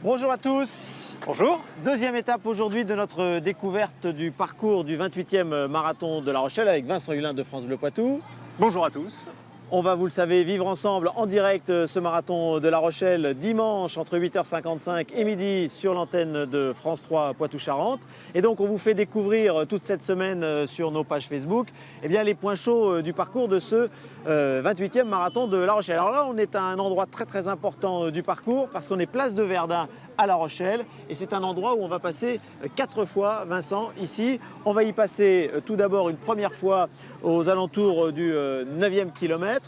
Bonjour à tous. Bonjour. Deuxième étape aujourd'hui de notre découverte du parcours du 28e marathon de La Rochelle avec Vincent Hulin de France Bleu Poitou. Bonjour à tous. On va, vous le savez, vivre ensemble en direct ce marathon de La Rochelle dimanche entre 8h55 et midi sur l'antenne de France 3 Poitou-Charentes. Et donc on vous fait découvrir toute cette semaine sur nos pages Facebook les points chauds du parcours de ce 28e marathon de La Rochelle. Alors là, on est à un endroit très important du parcours parce qu'on est place de Verdun à La Rochelle et c'est un endroit où on va passer 4 fois, Vincent, ici. On va y passer tout d'abord une première fois aux alentours du 9e kilomètre.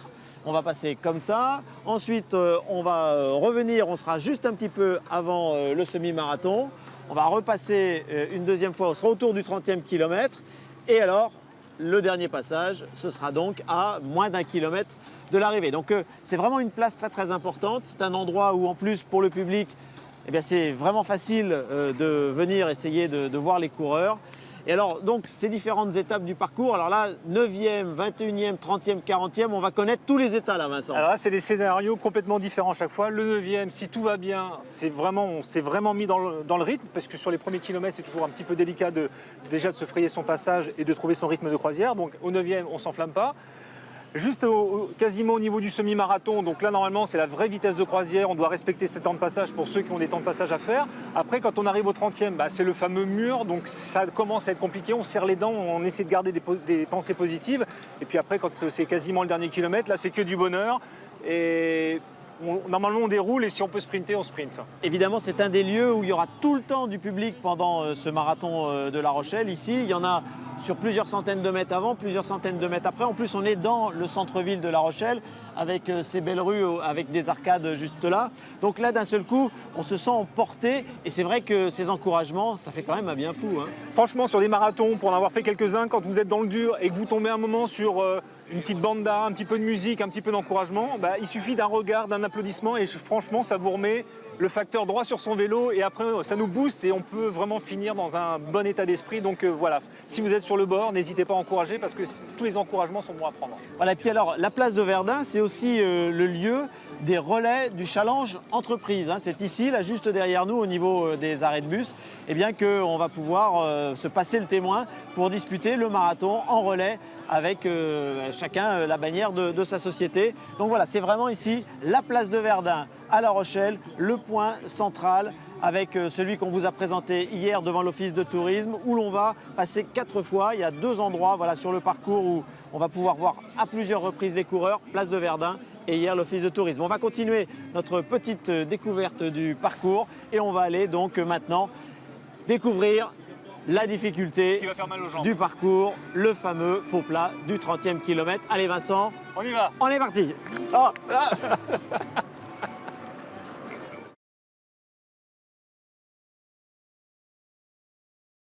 On va passer comme ça. Ensuite, on va revenir, on sera juste un petit peu avant le semi-marathon. On va repasser une deuxième fois, on sera autour du 30e kilomètre. Et alors, le dernier passage, ce sera donc à moins d'1 kilomètre de l'arrivée. Donc c'est vraiment une place très importante. C'est un endroit où en plus pour le public, c'est vraiment facile de venir essayer de voir les coureurs. Et alors, donc, ces différentes étapes du parcours, alors là, 9e, 21e, 30e, 40e, on va connaître tous les états là, Vincent. Alors là, c'est des scénarios complètement différents à chaque fois. Le 9e, si tout va bien, on s'est vraiment mis dans le rythme, parce que sur les premiers kilomètres, c'est toujours un petit peu délicat déjà de se frayer son passage et de trouver son rythme de croisière. Donc au 9e, on ne s'enflamme pas. Juste quasiment au niveau du semi-marathon, donc là normalement c'est la vraie vitesse de croisière, on doit respecter ces temps de passage pour ceux qui ont des temps de passage à faire. Après quand on arrive au 30e, c'est le fameux mur, donc ça commence à être compliqué, on serre les dents, on essaie de garder des pensées positives. Et puis après quand c'est quasiment le dernier kilomètre, là c'est que du bonheur. Et normalement on déroule et si on peut sprinter, on sprint. Évidemment, c'est un des lieux où il y aura tout le temps du public pendant ce marathon de La Rochelle. Ici, il y en a sur plusieurs centaines de mètres avant, plusieurs centaines de mètres après. En plus, on est dans le centre-ville de La Rochelle avec ces belles rues, avec des arcades juste là. Donc là, d'un seul coup, on se sent emporté et c'est vrai que ces encouragements, ça fait quand même un bien fou. Franchement, sur des marathons, pour en avoir fait quelques-uns, quand vous êtes dans le dur et que vous tombez un moment sur une petite banda, un petit peu de musique, un petit peu d'encouragement, il suffit d'un regard, d'un applaudissement et franchement, ça vous remet le facteur droit sur son vélo et après ça nous booste et on peut vraiment finir dans un bon état d'esprit. Donc voilà, si vous êtes sur le bord, n'hésitez pas à encourager parce que tous les encouragements sont bons à prendre. Voilà, et puis alors la place de Verdun, c'est aussi le lieu des relais du challenge entreprise. C'est ici, là juste derrière nous au niveau des arrêts de bus, qu'on va pouvoir se passer le témoin pour disputer le marathon en relais avec chacun la bannière de sa société. Donc voilà, c'est vraiment ici la place de Verdun à La Rochelle, le point central avec celui qu'on vous a présenté hier devant l'office de tourisme où l'on va passer 4 fois. Il y a 2 endroits sur le parcours où on va pouvoir voir à plusieurs reprises les coureurs, place de Verdun et hier l'office de tourisme. On va continuer notre petite découverte du parcours et on va aller donc maintenant découvrir la difficulté du parcours, le fameux faux plat du 30e kilomètre. Allez Vincent, on y va. On est parti.